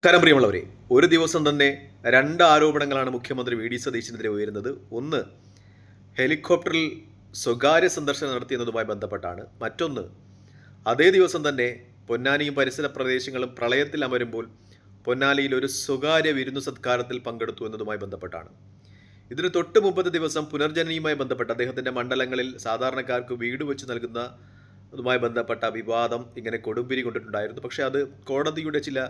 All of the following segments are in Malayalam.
നമസ്കാരം പ്രിയമുള്ളവരെ, ഒരു ദിവസം തന്നെ രണ്ട് ആരോപണങ്ങളാണ് മുഖ്യമന്ത്രി വി ഡി സതീശനെതിരെ ഉയരുന്നത്. ഒന്ന്, ഹെലികോപ്റ്ററിൽ സ്വകാര്യ സന്ദർശനം നടത്തിയെന്നതുമായി ബന്ധപ്പെട്ടാണ്. മറ്റൊന്ന്, അതേ ദിവസം തന്നെ പൊന്നാനിയും പരിസര പ്രദേശങ്ങളും പ്രളയത്തിൽ അമരുമ്പോൾ പൊന്നാനിയിൽ ഒരു സ്വകാര്യ വിരുന്നു സത്കാരത്തിൽ പങ്കെടുത്തു എന്നതുമായി ബന്ധപ്പെട്ടാണ്. ഇതിന് തൊട്ട് മുമ്പത്തെ ദിവസം പുനർജനനയുമായി ബന്ധപ്പെട്ട് അദ്ദേഹത്തിൻ്റെ മണ്ഡലങ്ങളിൽ സാധാരണക്കാർക്ക് വീട് വെച്ച് നൽകുന്നതുമായി ബന്ധപ്പെട്ട വിവാദം ഇങ്ങനെ കൊടുമ്പിരി കൊണ്ടിട്ടുണ്ടായിരുന്നു. പക്ഷേ അത് കോടതിയുടെ ചില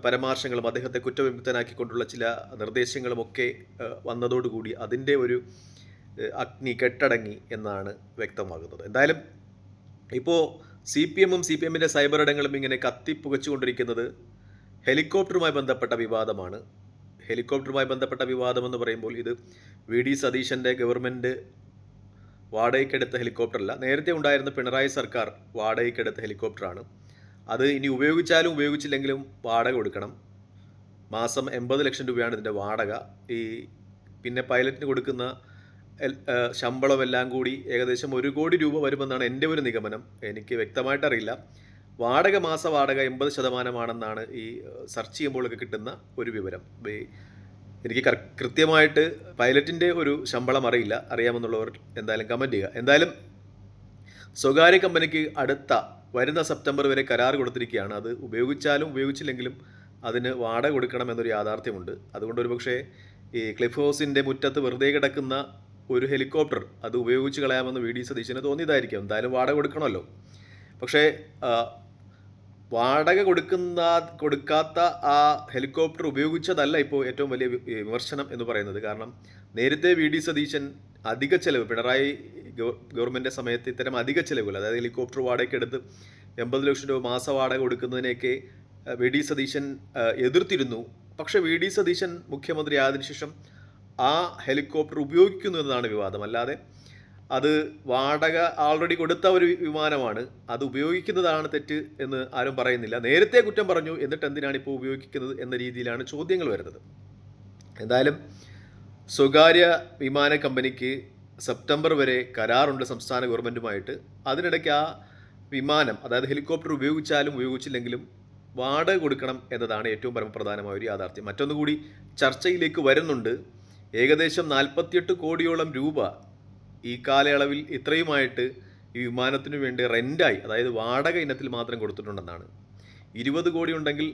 പരാമർശങ്ങളും അദ്ദേഹത്തെ കുറ്റവിമുക്തനാക്കിക്കൊണ്ടുള്ള ചില നിർദ്ദേശങ്ങളുമൊക്കെ വന്നതോടുകൂടി അതിൻ്റെ ഒരു അഗ്നി കെട്ടടങ്ങി എന്നാണ് വ്യക്തമാകുന്നത്. എന്തായാലും ഇപ്പോൾ സി പി എമ്മിൻ്റെ സൈബർ ഇടങ്ങളും ഇങ്ങനെ കത്തിപ്പുകച്ചുകൊണ്ടിരിക്കുന്നത് ഹെലികോപ്റ്ററുമായി ബന്ധപ്പെട്ട വിവാദമാണ്. ഹെലികോപ്റ്ററുമായി ബന്ധപ്പെട്ട വിവാദമെന്ന് പറയുമ്പോൾ ഇത് വി ഡി സതീശൻ്റെ ഗവൺമെൻറ് വാടകയ്ക്കെടുത്ത ഹെലികോപ്റ്ററല്ല, നേരത്തെ ഉണ്ടായിരുന്ന പിണറായി സർക്കാർ വാടകയ്ക്കെടുത്ത ഹെലികോപ്റ്ററാണ്. അത് ഇനി ഉപയോഗിച്ചാലും ഉപയോഗിച്ചില്ലെങ്കിലും വാടക കൊടുക്കണം. മാസം 80 ലക്ഷം രൂപയാണ് ഇതിൻ്റെ വാടക. ഈ പിന്നെ പൈലറ്റിന് കൊടുക്കുന്ന ശമ്പളമെല്ലാം കൂടി ഏകദേശം 1 കോടി രൂപ വരുമെന്നാണ് എൻ്റെ ഒരു നിഗമനം. എനിക്ക് വ്യക്തമായിട്ടറിയില്ല. മാസ വാടക 80% ഈ സെർച്ച് ചെയ്യുമ്പോഴൊക്കെ കിട്ടുന്ന ഒരു വിവരം. എനിക്ക് കൃത്യമായിട്ട് പൈലറ്റിൻ്റെ ഒരു ശമ്പളം അറിയില്ല. അറിയാമെന്നുള്ളവർ എന്തായാലും കമൻറ്റ് ചെയ്യുക. എന്തായാലും സ്വകാര്യ കമ്പനിക്ക് വരുന്ന സെപ്റ്റംബർ വരെ കരാർ കൊടുത്തിരിക്കുകയാണ്. അത് ഉപയോഗിച്ചാലും ഉപയോഗിച്ചില്ലെങ്കിലും അതിന് വാടക കൊടുക്കണം എന്നൊരു യാഥാർത്ഥ്യമുണ്ട്. അതുകൊണ്ട് ഒരുപക്ഷേ ഈ ക്ലിഫ് ഹൗസിൻ്റെ മുറ്റത്ത് വെറുതെ കിടക്കുന്ന ഒരു ഹെലികോപ്റ്റർ അത് ഉപയോഗിച്ച് കളയാമെന്ന് വി ഡി സതീശന് തോന്നിയതായിരിക്കും. എന്തായാലും വാടക കൊടുക്കണമല്ലോ. പക്ഷേ വാടക കൊടുക്കാത്ത ആ ഹെലികോപ്റ്റർ ഉപയോഗിച്ചതല്ല ഇപ്പോൾ ഏറ്റവും വലിയ വിമർശനം എന്ന് പറയുന്നത്. കാരണം നേരത്തെ വി ഡി സതീശൻ അധിക ചെലവ്, പിണറായി ഗവൺമെൻറ് സമയത്ത് ഇത്തരം അധിക ചെലവുകൾ, അതായത് ഹെലികോപ്റ്റർ വാടകയ്ക്കെടുത്ത് 80 ലക്ഷം രൂപ മാസ വാടക കൊടുക്കുന്നതിനെയൊക്കെ വി ഡി സതീശൻ എതിർത്തിരുന്നു. പക്ഷേ വി ഡി സതീശൻ മുഖ്യമന്ത്രി ആയതിനു ശേഷം ആ ഹെലികോപ്റ്റർ ഉപയോഗിക്കുന്നു എന്നതാണ് വിവാദം. അല്ലാതെ അത് വാടക ആൾറെഡി കൊടുത്ത ഒരു വിമാനമാണ്, അത് ഉപയോഗിക്കുന്നതാണ് തെറ്റ് എന്ന് ആരും പറയുന്നില്ല. നേരത്തെ കുറ്റം പറഞ്ഞു, എന്നിട്ട് എന്തിനാണ് ഇപ്പോൾ ഉപയോഗിക്കുന്നത് എന്ന രീതിയിലാണ് ചോദ്യങ്ങൾ വരുന്നത്. എന്തായാലും സ്വകാര്യ വിമാന കമ്പനിക്ക് സെപ്റ്റംബർ വരെ കരാറുണ്ട് സംസ്ഥാന ഗവൺമെൻറ്റുമായിട്ട്. അതിനിടയ്ക്ക് ആ വിമാനം, അതായത് ഹെലികോപ്റ്റർ ഉപയോഗിച്ചാലും ഉപയോഗിച്ചില്ലെങ്കിലും വാടക കൊടുക്കണം എന്നതാണ് ഏറ്റവും പരമപ്രധാനമായ ഒരു യാഥാർത്ഥ്യം. മറ്റൊന്നുകൂടി ചർച്ചയിലേക്ക് വരുന്നുണ്ട്. ഏകദേശം 48 കോടിയോളം രൂപ ഈ കാലയളവിൽ ഇത്രയുമായിട്ട് ഈ വിമാനത്തിനു വേണ്ടി റെൻ്റായി, അതായത് വാടക ഇനത്തിൽ മാത്രം കൊടുത്തിട്ടുണ്ടെന്നാണ്. 20 കോടി ഉണ്ടെങ്കിൽ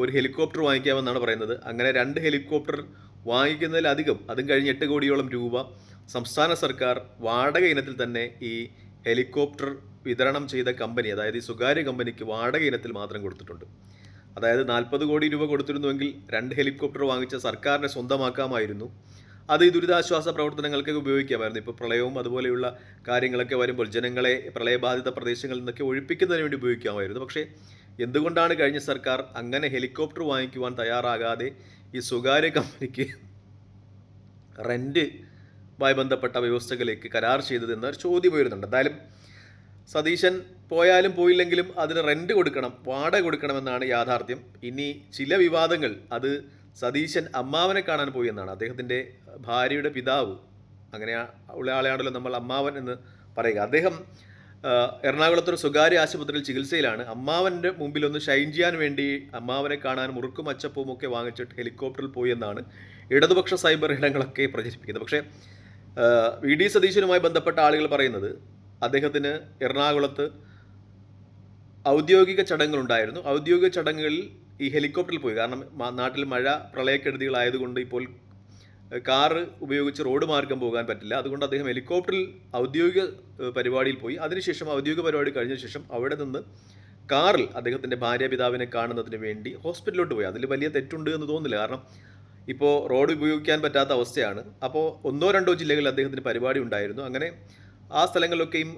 ഒരു ഹെലികോപ്റ്റർ വാങ്ങിക്കാമെന്നാണ് പറയുന്നത്. അങ്ങനെ 2 ഹെലികോപ്റ്റർ വാങ്ങിക്കുന്നതിലധികം, അതും കഴിഞ്ഞ് 8 കോടിയോളം രൂപ സംസ്ഥാന സർക്കാർ വാടക ഇനത്തിൽ തന്നെ ഈ ഹെലികോപ്റ്റർ വിതരണം ചെയ്ത കമ്പനി, അതായത് ഈ സ്വകാര്യ കമ്പനിക്ക് വാടക ഇനത്തിൽ മാത്രം കൊടുത്തിട്ടുണ്ട്. അതായത് 40 കോടി രൂപ കൊടുത്തിരുന്നുവെങ്കിൽ 2 ഹെലികോപ്റ്റർ വാങ്ങിച്ച സർക്കാരിനെ സ്വന്തമാക്കാമായിരുന്നു. അത് ഈ ദുരിതാശ്വാസ പ്രവർത്തനങ്ങൾക്കൊക്കെ ഉപയോഗിക്കാമായിരുന്നു. ഇപ്പോൾ പ്രളയവും അതുപോലെയുള്ള കാര്യങ്ങളൊക്കെ വരുമ്പോൾ ജനങ്ങളെ പ്രളയബാധിത പ്രദേശങ്ങളിൽ നിന്നൊക്കെ ഒഴിപ്പിക്കുന്നതിന് വേണ്ടി ഉപയോഗിക്കാമായിരുന്നു. പക്ഷേ എന്തുകൊണ്ടാണ് കഴിഞ്ഞ സർക്കാർ അങ്ങനെ ഹെലികോപ്റ്റർ വാങ്ങിക്കുവാൻ തയ്യാറാകാതെ ഈ സ്വകാര്യ കമ്പനിക്ക് റെൻറ്റുമായി ബന്ധപ്പെട്ട വ്യവസ്ഥകളിലേക്ക് കരാർ ചെയ്തതെന്നൊരു ചോദ്യം വരുന്നുണ്ട്. എന്തായാലും സതീശൻ പോയാലും പോയില്ലെങ്കിലും അതിന് റെൻറ്റ് കൊടുക്കണം, വാടക കൊടുക്കണമെന്നാണ് യാഥാർത്ഥ്യം. ഇനി ചില വിവാദങ്ങൾ, അത് സതീശൻ അമ്മാവനെ കാണാൻ പോയി എന്നാണ്. അദ്ദേഹത്തിൻ്റെ ഭാര്യയുടെ പിതാവ്, അങ്ങനെ ഉള്ള ആളെയാണല്ലോ നമ്മൾ അമ്മാവൻ എന്ന് പറയുക. അദ്ദേഹം എറണാകുളത്തൊരു സ്വകാര്യ ആശുപത്രിയിൽ ചികിത്സയിലാണ്. അമ്മാവൻ്റെ മുമ്പിൽ ഒന്ന് ഷൈൻ ചെയ്യാൻ വേണ്ടി അമ്മാവനെ കാണാൻ മുറുക്കും അച്ചപ്പവും ഒക്കെ വാങ്ങിച്ചിട്ട് ഹെലികോപ്റ്ററിൽ പോയി എന്നാണ് ഇടതുപക്ഷ സൈബർ ഇടങ്ങളൊക്കെ പ്രചരിപ്പിക്കുന്നത്. പക്ഷേ വി ഡി സതീശനുമായി ബന്ധപ്പെട്ട ആളുകൾ പറയുന്നത് അദ്ദേഹത്തിന് എറണാകുളത്ത് ഔദ്യോഗിക ചടങ്ങുകളുണ്ടായിരുന്നു. ഔദ്യോഗിക ചടങ്ങുകളിൽ ഈ ഹെലികോപ്റ്ററിൽ പോയി. കാരണം നാട്ടിൽ മഴ പ്രളയക്കെടുതികളായതുകൊണ്ട് ഇപ്പോൾ കാറ് ഉപയോഗിച്ച് റോഡ് മാർഗം പോകാൻ പറ്റില്ല. അതുകൊണ്ട് അദ്ദേഹം ഹെലികോപ്റ്ററിൽ ഔദ്യോഗിക പരിപാടിയിൽ പോയി. അതിനുശേഷം ഔദ്യോഗിക പരിപാടി കഴിഞ്ഞ ശേഷം അവിടെ നിന്ന് കാറിൽ അദ്ദേഹത്തിൻ്റെ ഭാര്യാപിതാവിനെ കാണുന്നതിന് വേണ്ടി ഹോസ്പിറ്റലിലോട്ട് പോയി. അതിൽ വലിയ തെറ്റുണ്ട് എന്ന് തോന്നുന്നില്ല. കാരണം ഇപ്പോൾ റോഡ് ഉപയോഗിക്കാൻ പറ്റാത്ത അവസ്ഥയാണ്. അപ്പോൾ 1-2 ജില്ലകളിൽ അദ്ദേഹത്തിന് പരിപാടി ഉണ്ടായിരുന്നു. അങ്ങനെ ആ സ്ഥലങ്ങളിലൊക്കെയും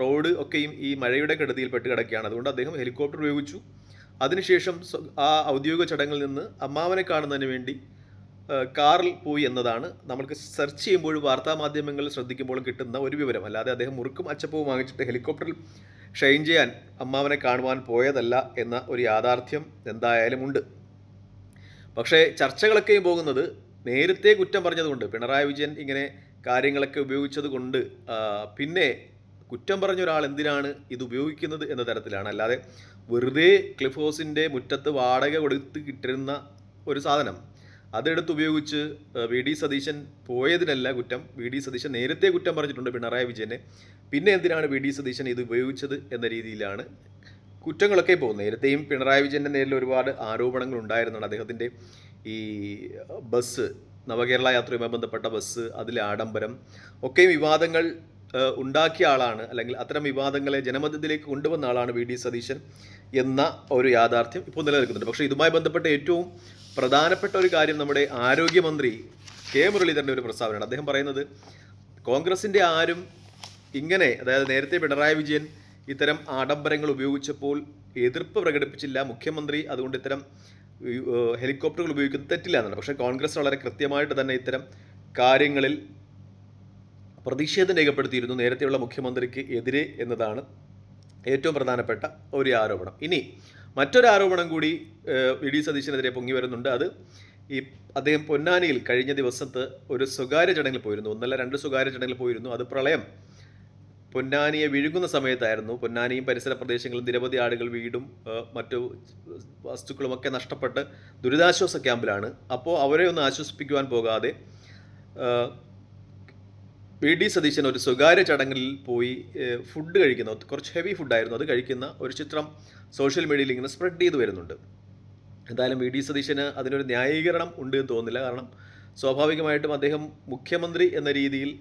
റോഡ് ഒക്കെയും ഈ മഴയുടെ കെടുതിയിൽപ്പെട്ട് കിടക്കുകയാണ്. അതുകൊണ്ട് അദ്ദേഹം ഹെലികോപ്റ്റർ ഉപയോഗിച്ചു. അതിനുശേഷം ആ ഔദ്യോഗിക ചടങ്ങിൽ നിന്ന് അമ്മാവനെ കാണുന്നതിന് വേണ്ടി കാറിൽ പോയി എന്നതാണ് നമ്മൾക്ക് സെർച്ച് ചെയ്യുമ്പോഴും വാർത്താമാധ്യമങ്ങളിൽ ശ്രദ്ധിക്കുമ്പോഴും കിട്ടുന്ന ഒരു വിവരം. അല്ലാതെ അദ്ദേഹം മുറുക്കും അച്ചപ്പവും വാങ്ങിച്ചിട്ട് ഹെലികോപ്റ്ററിൽ ഷൈൻ ചെയ്യാൻ അമ്മാവനെ കാണുവാൻ പോയതല്ല എന്ന ഒരു യാഥാർത്ഥ്യം എന്തായാലും ഉണ്ട്. പക്ഷേ ചർച്ചകളൊക്കെയും പോകുന്നത് നേരത്തെ കുറ്റം പറഞ്ഞതുകൊണ്ട്, പിണറായി വിജയൻ ഇങ്ങനെ കാര്യങ്ങളൊക്കെ ഉപയോഗിച്ചത് കൊണ്ട് പിന്നെ കുറ്റം പറഞ്ഞ ഒരാൾ എന്തിനാണ് ഇത് ഉപയോഗിക്കുന്നത് എന്ന തരത്തിലാണ്. അല്ലാതെ വെറുതെ ക്ലിഫ് ഹൗസിൻ്റെ മുറ്റത്ത് വാടക കൊടുത്ത് കിട്ടിരുന്ന ഒരു സാധനം അതെടുത്ത് ഉപയോഗിച്ച് വി ഡി സതീശൻ പോയതിനല്ല കുറ്റം. വി ഡി സതീശൻ നേരത്തെ കുറ്റം പറഞ്ഞിട്ടുണ്ട് പിണറായി വിജയനെ. പിന്നെ എന്തിനാണ് വി ഡി സതീശൻ ഇത് ഉപയോഗിച്ചത് എന്ന രീതിയിലാണ് കുറ്റങ്ങളൊക്കെ പോകുന്നത്. നേരത്തെയും പിണറായി വിജയൻ്റെ നേരിൽ ഒരുപാട് ആരോപണങ്ങൾ ഉണ്ടായിരുന്നാണ്. അദ്ദേഹത്തിൻ്റെ ഈ ബസ്, നവകേരള യാത്രയുമായി ബന്ധപ്പെട്ട ബസ്, അതിലെ ആഡംബരം ഒക്കെയും വിവാദങ്ങൾ ഉണ്ടാക്കിയ ആളാണ്, അല്ലെങ്കിൽ അത്തരം വിവാദങ്ങളെ ജനമധ്യത്തിലേക്ക് കൊണ്ടുവന്ന ആളാണ് വി ഡി സതീശൻ എന്ന ഒരു യാഥാർത്ഥ്യം ഇപ്പോൾ നിലനിൽക്കുന്നുണ്ട്. പക്ഷേ ഇതുമായി ബന്ധപ്പെട്ട ഏറ്റവും പ്രധാനപ്പെട്ട ഒരു കാര്യം നമ്മുടെ ആരോഗ്യമന്ത്രി കെ മുരളീധരൻ്റെ ഒരു പ്രസ്താവനയാണ്. അദ്ദേഹം പറയുന്നത് കോൺഗ്രസിൻ്റെ ആരും ഇങ്ങനെ, അതായത് നേരത്തെ പിണറായി വിജയൻ ഇത്തരം ആഡംബരങ്ങൾ ഉപയോഗിച്ചപ്പോൾ എതിർപ്പ് പ്രകടിപ്പിച്ചില്ല, മുഖ്യമന്ത്രി അതുകൊണ്ട് ഇത്തരം ഹെലികോപ്റ്ററുകൾ ഉപയോഗിക്കുന്നത് തെറ്റില്ല എന്നാണ്. പക്ഷേ കോൺഗ്രസ് വളരെ കൃത്യമായിട്ട് തന്നെ ഇത്തരം കാര്യങ്ങളിൽ പ്രതിഷേധം രേഖപ്പെടുത്തിയിരുന്നു നേരത്തെയുള്ള മുഖ്യമന്ത്രിക്ക് എതിരെ എന്നതാണ് ഏറ്റവും പ്രധാനപ്പെട്ട ഒരു ആരോപണം. ഇനി മറ്റൊരു ആരോപണം കൂടി വി ഡി സതീശനെതിരെ പൊങ്ങി വരുന്നുണ്ട്. അത് ഈ അദ്ദേഹം പൊന്നാനിയിൽ കഴിഞ്ഞ ദിവസത്ത് ഒരു സ്വകാര്യ ചടങ്ങിൽ പോയിരുന്നു. 1-2 സ്വകാര്യ ചടങ്ങിൽ പോയിരുന്നു. അത് പ്രളയം പൊന്നാനിയെ വിഴുങ്ങുന്ന സമയത്തായിരുന്നു. പൊന്നാനിയും പരിസര പ്രദേശങ്ങളും നിരവധി ആളുകൾ വീടും മറ്റു വസ്തുക്കളുമൊക്കെ നഷ്ടപ്പെട്ട് ദുരിതാശ്വാസ ക്യാമ്പിലാണ്. അപ്പോൾ അവരെ ഒന്ന് ആശ്വസിപ്പിക്കുവാൻ പോകാതെ വി ഡി സതീശൻ ഒരു സ്വകാര്യ ചടങ്ങിൽ പോയി ഫുഡ് കഴിക്കുന്ന, കുറച്ച് ഹെവി ഫുഡായിരുന്നു, അത് കഴിക്കുന്ന ഒരു ചിത്രം സോഷ്യൽ മീഡിയയിൽ ഇങ്ങനെ സ്പ്രെഡ് ചെയ്ത് വരുന്നുണ്ട്. എന്തായാലും വി ഡി സതീശന് അതിനൊരു ന്യായീകരണം ഉണ്ട് എന്ന് തോന്നുന്നില്ല. കാരണം സ്വാഭാവികമായിട്ടും അദ്ദേഹം മുഖ്യമന്ത്രി എന്ന രീതിയിൽ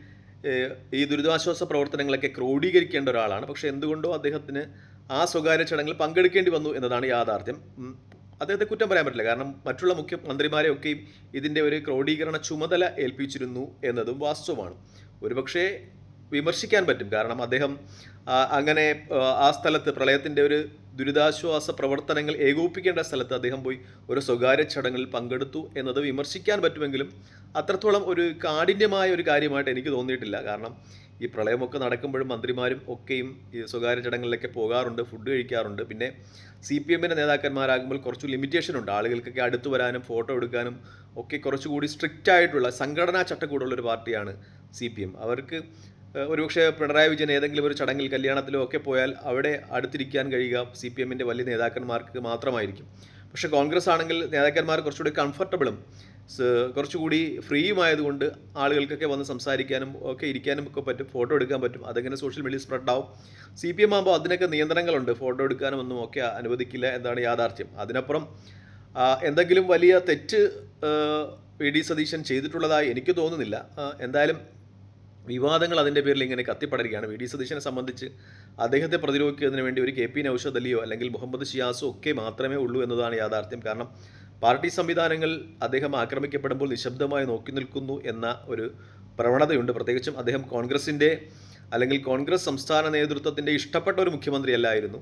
ഈ ദുരിതാശ്വാസ പ്രവർത്തനങ്ങളൊക്കെ ക്രോഡീകരിക്കേണ്ട ഒരാളാണ്. പക്ഷേ എന്തുകൊണ്ടോ അദ്ദേഹത്തിന് ആ സ്വകാര്യ ചടങ്ങിൽ പങ്കെടുക്കേണ്ടി വന്നു എന്നതാണ് യാഥാർത്ഥ്യം. അദ്ദേഹത്തെ കുറ്റം പറയാൻ പറ്റില്ല. കാരണം മറ്റുള്ള മുഖ്യമന്ത്രിമാരെയൊക്കെയും ഇതിൻ്റെ ഒരു ക്രോഡീകരണ ചുമതല ഏൽപ്പിച്ചിരുന്നു എന്നതും വാസ്തവമാണ്. ഒരുപക്ഷെ വിമർശിക്കാൻ പറ്റും. കാരണം അദ്ദേഹം അങ്ങനെ ആ സ്ഥലത്ത് പ്രളയത്തിൻ്റെ ഒരു ദുരിതാശ്വാസ പ്രവർത്തനങ്ങൾ ഏകോപിപ്പിക്കേണ്ട സ്ഥലത്ത് അദ്ദേഹം പോയി ഒരു സ്വകാര്യ ചടങ്ങിൽ പങ്കെടുത്തു എന്നത് വിമർശിക്കാൻ പറ്റുമെങ്കിലും അത്രത്തോളം ഒരു കാഠിന്യമായ ഒരു കാര്യമായിട്ട് എനിക്ക് തോന്നിയിട്ടില്ല. കാരണം ഈ പ്രളയമൊക്കെ നടക്കുമ്പോഴും മന്ത്രിമാരും ഒക്കെയും ഈ സ്വകാര്യ ചടങ്ങുകളിലൊക്കെ പോകാറുണ്ട്, ഫുഡ് കഴിക്കാറുണ്ട്. പിന്നെ CPM നേതാക്കന്മാരാകുമ്പോൾ കുറച്ച് ലിമിറ്റേഷൻ ഉണ്ട്. ആളുകൾക്കൊക്കെ അടുത്ത് വരാനും ഫോട്ടോ എടുക്കാനും ഒക്കെ കുറച്ചുകൂടി സ്ട്രിക്റ്റ് ആയിട്ടുള്ള സംഘടനാ ചട്ടക്കൂടുള്ളൊരു പാർട്ടിയാണ് CPM. അവർക്ക് ഒരുപക്ഷെ പിണറായി വിജയൻ ഏതെങ്കിലും ഒരു ചടങ്ങിൽ, കല്യാണത്തിലോ ഒക്കെ പോയാൽ അവിടെ അടുത്തിരിക്കാൻ കഴിയുക CPM വലിയ നേതാക്കന്മാർക്ക് മാത്രമായിരിക്കും. പക്ഷേ കോൺഗ്രസ് ആണെങ്കിൽ നേതാക്കന്മാർ കുറച്ചുകൂടി കംഫർട്ടബിളും കുറച്ചുകൂടി ഫ്രീയുമായതുകൊണ്ട് ആളുകൾക്കൊക്കെ വന്ന് സംസാരിക്കാനും ഒക്കെ ഇരിക്കാനും ഒക്കെ പറ്റും, ഫോട്ടോ എടുക്കാൻ പറ്റും. അതെങ്ങനെ സോഷ്യൽ മീഡിയ സ്പ്രെഡ് ആവും. CPM ആകുമ്പോൾ അതിനൊക്കെ നിയന്ത്രണങ്ങളുണ്ട്, ഫോട്ടോ എടുക്കാനും ഒന്നും ഒക്കെ അനുവദിക്കില്ല എന്നാണ് യാഥാർത്ഥ്യം. അതിനപ്പുറം എന്തെങ്കിലും വലിയ തെറ്റ് വി ഡി സതീശൻ ചെയ്തിട്ടുള്ളതായി എനിക്ക് തോന്നുന്നില്ല. എന്തായാലും വിവാദങ്ങൾ അതിൻ്റെ പേരിൽ ഇങ്ങനെ കത്തിപ്പടരുകയാണ്. വി ഡി സതീശനെ സംബന്ധിച്ച് അദ്ദേഹത്തെ പ്രതിരോധിക്കുന്നതിന് വേണ്ടി ഒരു KP നൗഷദ് അലിയോ അല്ലെങ്കിൽ മുഹമ്മദ് ഷിയാസോ ഒക്കെ മാത്രമേ ഉള്ളൂ എന്നതാണ് യാഥാർത്ഥ്യം. കാരണം പാർട്ടി സംവിധാനങ്ങൾ അദ്ദേഹം ആക്രമിക്കപ്പെടുമ്പോൾ നിശബ്ദമായി നോക്കി നിൽക്കുന്നു എന്ന ഒരു പ്രവണതയുണ്ട്. പ്രത്യേകിച്ചും അദ്ദേഹം കോൺഗ്രസിൻ്റെ അല്ലെങ്കിൽ കോൺഗ്രസ് സംസ്ഥാന നേതൃത്വത്തിൻ്റെ ഇഷ്ടപ്പെട്ട ഒരു മുഖ്യമന്ത്രിയല്ലായിരുന്നു.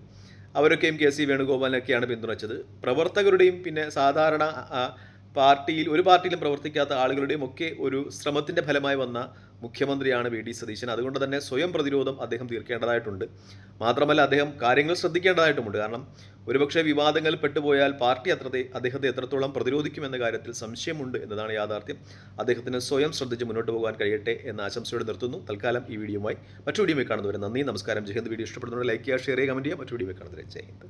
അവരൊക്കെയും KC വേണുഗോപാലിനൊക്കെയാണ് പിന്തുണച്ചത്. പ്രവർത്തകരുടെയും പിന്നെ സാധാരണ ഒരു പാർട്ടിയിലും പ്രവർത്തിക്കാത്ത ആളുകളുടെയും ഒക്കെ ഒരു ശ്രമത്തിൻ്റെ ഫലമായി വന്ന മുഖ്യമന്ത്രിയാണ് വി ഡി സതീശൻ. അതുകൊണ്ട് തന്നെ സ്വയം പ്രതിരോധം അദ്ദേഹം തീർക്കേണ്ടതായിട്ടുണ്ട്. മാത്രമല്ല അദ്ദേഹം കാര്യങ്ങൾ ശ്രദ്ധിക്കേണ്ടതായിട്ടുമുണ്ട്. കാരണം ഒരുപക്ഷെ വിവാദങ്ങൾ പെട്ടുപോയാൽ പാർട്ടി അദ്ദേഹത്തെ എത്രത്തോളം പ്രതിരോധിക്കുമെന്ന കാര്യത്തിൽ സംശയമുണ്ട് എന്നതാണ് യാഥാർത്ഥ്യം. അദ്ദേഹത്തിന് സ്വയം ശ്രദ്ധിച്ച് മുന്നോട്ട് പോകാൻ കഴിയട്ടെ എന്ന ആശംസയോടെ നിർത്തുന്നു. തൽക്കാലം ഈ വീഡിയോയുമായി മറ്റു വീഡിയോയിൽ കാണുന്നവരെ നന്ദി, നമസ്കാരം, ജയ് ഹിന്ദ്. വീഡിയോ ഇഷ്ടപ്പെടുന്നവരെ ലൈക്ക് ചെയ്യുക, ഷെയർ ചെയ്യുക, കമൻറ്റ് ചെയ്യുക. മറ്റു വീഡിയോയിൽ കാണുന്നവരെ ജയ് ഹിന്ദ്.